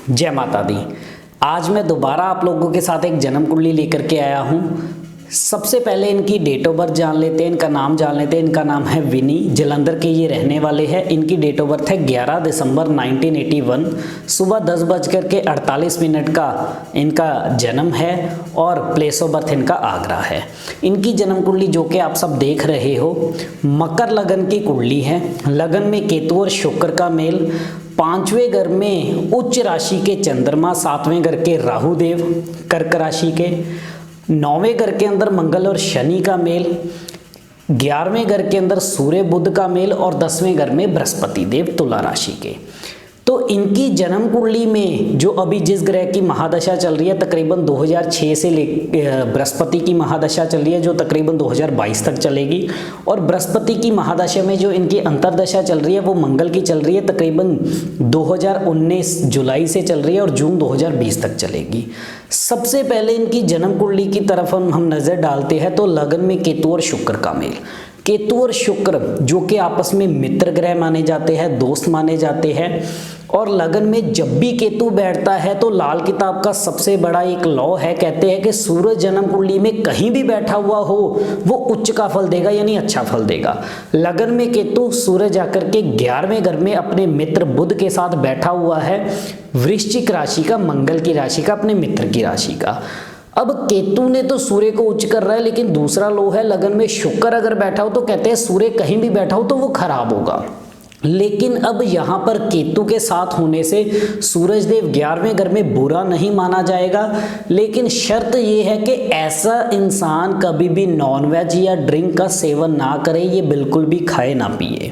जय माता दी। आज मैं दोबारा आप लोगों के साथ एक जन्म कुंडली लेकर के आया हूँ। सबसे पहले इनकी डेट ऑफ बर्थ जान लेते हैं, इनका नाम जान लेते हैं। इनका नाम है विनी, जलंधर के ये रहने वाले हैं। इनकी डेट ऑफ बर्थ है 11 दिसंबर 1981। सुबह 10:48 का इनका जन्म है और प्लेस ऑफ बर्थ इनका आगरा है। इनकी जन्म कुंडली जो कि आप सब देख रहे हो, मकर लगन की कुंडली है। लगन में केतु और शुक्र का मेल, 5वें घर में उच्च राशि के चंद्रमा, 7वें घर के राहु देव कर्क राशि के, 9वें घर के अंदर मंगल और शनि का मेल, 11वें घर के अंदर सूर्य बुध का मेल और 10वें घर में बृहस्पति देव तुला राशि के। तो इनकी जन्म कुंडली में जो अभी जिस ग्रह की महादशा चल रही है, तकरीबन 2006 से बृहस्पति की महादशा चल रही है जो तकरीबन 2022 तक चलेगी। और बृहस्पति की महादशा में जो इनकी अंतर्दशा चल रही है वो मंगल की चल रही है, तकरीबन 2019 जुलाई से चल रही है और जून 2020 तक चलेगी। सबसे पहले इनकी जन्म कुंडली की तरफ हम नज़र डालते हैं तो लगन में केतु और शुक्र का मेल। केतु और शुक्र जो कि आपस में मित्र ग्रह माने जाते हैं, दोस्त माने जाते हैं। और लगन में जब भी केतु बैठता है तो लाल किताब का सबसे बड़ा एक लॉ है, कहते हैं कि सूरज जन्म कुंडली में कहीं भी बैठा हुआ हो वो उच्च का फल देगा, यानी अच्छा फल देगा। लगन में केतु सूरज आकर के 11वें घर में अपने मित्र बुध के साथ बैठा हुआ है, वृश्चिक राशि का, मंगल की राशि का, अपने मित्र की राशि का। अब केतु ने तो सूर्य को उच्च कर रहा है, लेकिन दूसरा लो है लगन में शुक्र अगर बैठा हो तो कहते हैं सूर्य कहीं भी बैठा हो तो वो खराब होगा। लेकिन अब यहाँ पर केतु के साथ होने से सूरज देव 11वें घर में बुरा नहीं माना जाएगा, लेकिन शर्त ये है कि ऐसा इंसान कभी भी नॉनवेज या ड्रिंक का सेवन ना करे, ये बिल्कुल भी खाए ना पिए।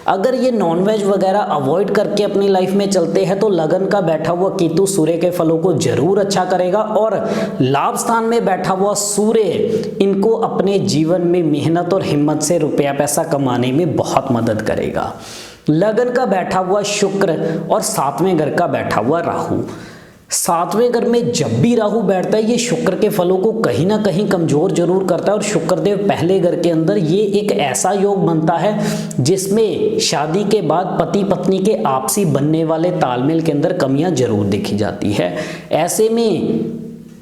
अगर ये नॉनवेज वगैरह अवॉइड करके अपनी लाइफ में चलते हैं तो लगन का बैठा हुआ केतु सूर्य के फलों को जरूर अच्छा करेगा और लाभ स्थान में बैठा हुआ सूर्य इनको अपने जीवन में मेहनत और हिम्मत से रुपया पैसा कमाने में बहुत मदद करेगा। लगन का बैठा हुआ शुक्र और 7वें घर का बैठा हुआ राहु, 7वें घर में जब भी राहु बैठता है ये शुक्र के फलों को कहीं ना कहीं कमजोर जरूर करता है। और शुक्रदेव पहले घर के अंदर ये एक ऐसा योग बनता है जिसमें शादी के बाद पति पत्नी के आपसी बनने वाले तालमेल के अंदर कमियां जरूर देखी जाती है। ऐसे में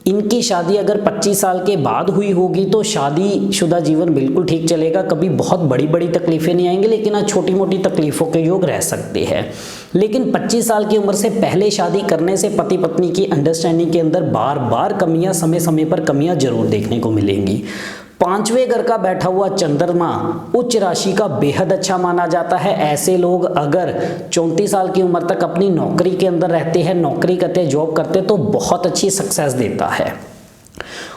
इनकी शादी अगर 25 साल के बाद हुई होगी तो शादीशुदा जीवन बिल्कुल ठीक चलेगा, कभी बहुत बड़ी बड़ी तकलीफें नहीं आएंगी, लेकिन आज छोटी मोटी तकलीफों के योग रह सकते हैं। लेकिन 25 साल की उम्र से पहले शादी करने से पति पत्नी की अंडरस्टैंडिंग के अंदर बार बार कमियां, समय समय पर कमियां जरूर देखने को मिलेंगी। 5वें घर का बैठा हुआ चंद्रमा उच्च राशि का बेहद अच्छा माना जाता है। ऐसे लोग अगर 34 साल की उम्र तक अपनी नौकरी के अंदर रहते हैं, नौकरी करते, जॉब करते, तो बहुत अच्छी सक्सेस देता है।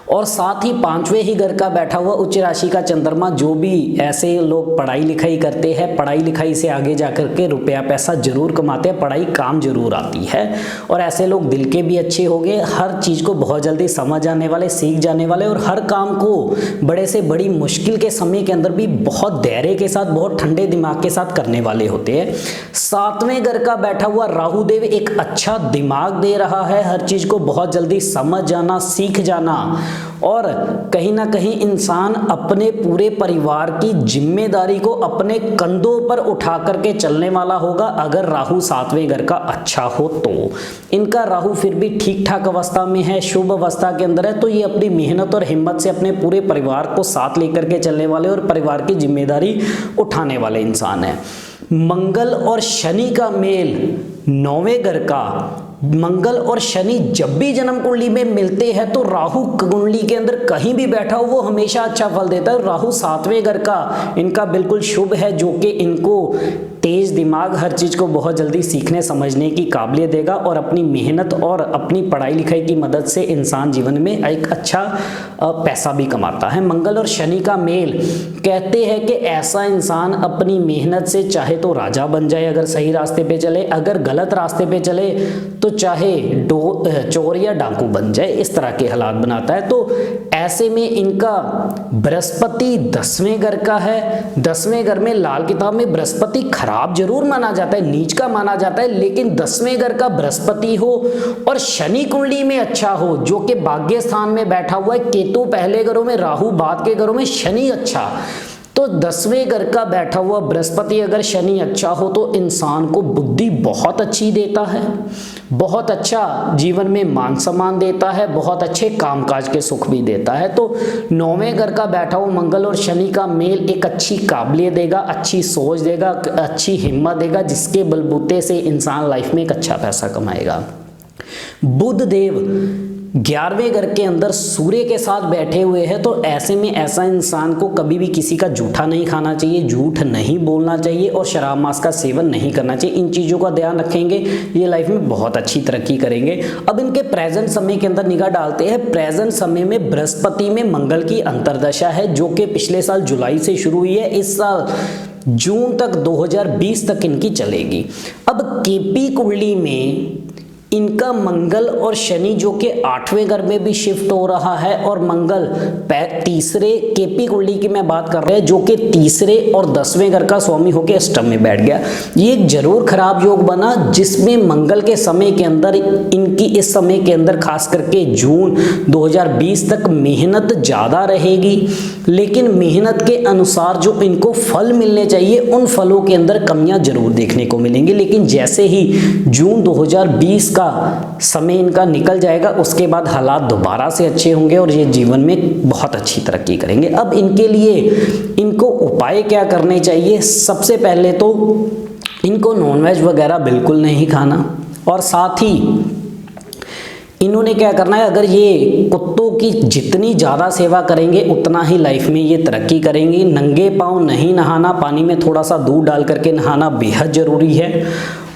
और साथ ही 5वें ही घर का बैठा हुआ उच्च राशि का चंद्रमा, जो भी ऐसे लोग पढ़ाई लिखाई करते हैं, पढ़ाई लिखाई से आगे जाकर के रुपया पैसा जरूर कमाते हैं, पढ़ाई काम जरूर आती है। और ऐसे लोग दिल के भी अच्छे हो गए, हर चीज़ को बहुत जल्दी समझ आने वाले, सीख जाने वाले और हर काम को बड़े से बड़ी मुश्किल के समय के अंदर भी बहुत धैर्य के साथ, बहुत ठंडे दिमाग के साथ करने वाले होते हैं। 7वें घर का बैठा हुआ राहु देव एक अच्छा दिमाग दे रहा है, हर चीज़ को बहुत जल्दी समझ जाना, सीख जाना और कहीं ना कहीं इंसान अपने पूरे परिवार की जिम्मेदारी को अपने कंधों पर उठा करके चलने वाला होगा अगर राहु 7वें घर का अच्छा हो तो। इनका राहु फिर भी ठीक ठाक अवस्था में है, शुभ अवस्था के अंदर है, तो ये अपनी मेहनत और हिम्मत से अपने पूरे परिवार को साथ लेकर के चलने वाले और परिवार की जिम्मेदारी उठाने वाले इंसान है। मंगल और शनि का मेल 9वें घर का, मंगल और शनि जब भी जन्म कुंडली में मिलते हैं तो राहु कुंडली के अंदर कहीं भी बैठा हो वो हमेशा अच्छा फल देता है। राहु 7वें घर का इनका बिल्कुल शुभ है, जो कि इनको तेज दिमाग, हर चीज को बहुत जल्दी सीखने समझने की काबिलियत देगा और अपनी मेहनत और अपनी पढ़ाई लिखाई की मदद से इंसान जीवन में एक अच्छा पैसा भी कमाता है। मंगल और शनि का मेल कहते हैं कि ऐसा इंसान अपनी मेहनत से चाहे तो राजा बन जाए अगर सही रास्ते पे चले, अगर गलत रास्ते पे चले तो चाहे चोर या डाकू बन जाए, इस तरह के हालात बनाता है। तो ऐसे में इनका बृहस्पति 10वें घर का है। 10वें घर में लाल किताब में बृहस्पति खराब जरूर माना जाता है, नीच का माना जाता है, लेकिन 10वें घर का बृहस्पति हो और शनि कुंडली में अच्छा हो, जो कि भाग्य स्थान में बैठा हुआ है, केतु पहले घरों में, राहु बाद के घरों में, शनि अच्छा, तो 10वें घर का बैठा हुआ बृहस्पति अगर शनि अच्छा हो तो इंसान को बुद्धि बहुत अच्छी देता है, बहुत अच्छा जीवन में मान सम्मान देता है, बहुत अच्छे कामकाज के सुख भी देता है। तो 9वें घर का बैठा हुआ मंगल और शनि का मेल एक अच्छी काबिलियत देगा, अच्छी सोच देगा, अच्छी हिम्मत देगा, जिसके बलबूते से इंसान लाइफ में एक अच्छा पैसा कमाएगा। बुध देव 11वें घर के अंदर सूर्य के साथ बैठे हुए हैं, तो ऐसे में ऐसा इंसान को कभी भी किसी का झूठा नहीं खाना चाहिए, झूठ नहीं बोलना चाहिए और शराब मांस का सेवन नहीं करना चाहिए। इन चीज़ों का ध्यान रखेंगे, ये लाइफ में बहुत अच्छी तरक्की करेंगे। अब इनके प्रेजेंट समय के अंदर निगाह डालते हैं। प्रेजेंट समय में बृहस्पति में मंगल की अंतर्दशा है, जो कि पिछले साल जुलाई से शुरू हुई है, इस साल जून तक 2020 तक इनकी चलेगी। अब केपी कुंडली में इनका मंगल और शनि जो कि 8वें घर में भी शिफ्ट हो रहा है, और मंगल तीसरे केपी कुंडली की मैं बात कर रहा है जो कि तीसरे और 10वें घर का स्वामी होकर अष्टम में बैठ गया। ये एक जरूर खराब योग बना, जिसमें मंगल के समय के अंदर इनकी इस समय के अंदर खास करके जून 2020 तक मेहनत ज़्यादा रहेगी, लेकिन मेहनत के अनुसार जो इनको फल मिलने चाहिए उन फलों के अंदर कमियां जरूर देखने को मिलेंगी। लेकिन जैसे ही जून 2020 का समय इनका निकल जाएगा, उसके बाद हालात दोबारा से अच्छे होंगे और ये जीवन में बहुत अच्छी तरक्की करेंगे। अब इनके लिए इनको उपाय क्या करने चाहिए? सबसे पहले तो इनको नॉनवेज वगैरह बिल्कुल नहीं खाना, और साथ ही इन्होंने क्या करना है, अगर ये कुत्तों की जितनी ज़्यादा सेवा करेंगे उतना ही लाइफ में ये तरक्की करेंगे। नंगे पाँव नहीं नहाना, पानी में थोड़ा सा दूध डाल करके नहाना बेहद ज़रूरी है।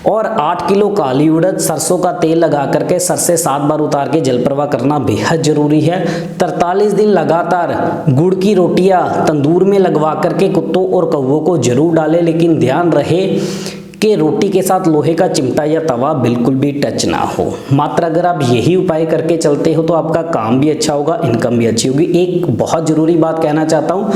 और 8 किलो काली उड़द सरसों का तेल लगा करके सर से 7 बार उतार के जल प्रवाह करना बेहद ज़रूरी है। 43 दिन लगातार गुड़ की रोटियां तंदूर में लगवा करके कुत्तों और कौवों को जरूर डालें, लेकिन ध्यान रहे कि रोटी के साथ लोहे का चिमटा या तवा बिल्कुल भी टच ना हो। मात्र अगर आप यही उपाय करके चलते हो तो आपका काम भी अच्छा होगा, इनकम भी अच्छी होगी। एक बहुत ज़रूरी बात कहना चाहता हूँ,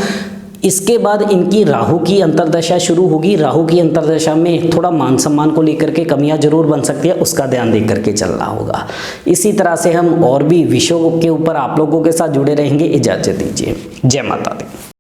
इसके बाद इनकी राहु की अंतर्दशा शुरू होगी। राहु की अंतर्दशा में थोड़ा मान सम्मान को लेकर के कमियां जरूर बन सकती है, उसका ध्यान देख करके चलना होगा। इसी तरह से हम और भी विषयों के ऊपर आप लोगों के साथ जुड़े रहेंगे। इजाज़त दीजिए। जय माता दी।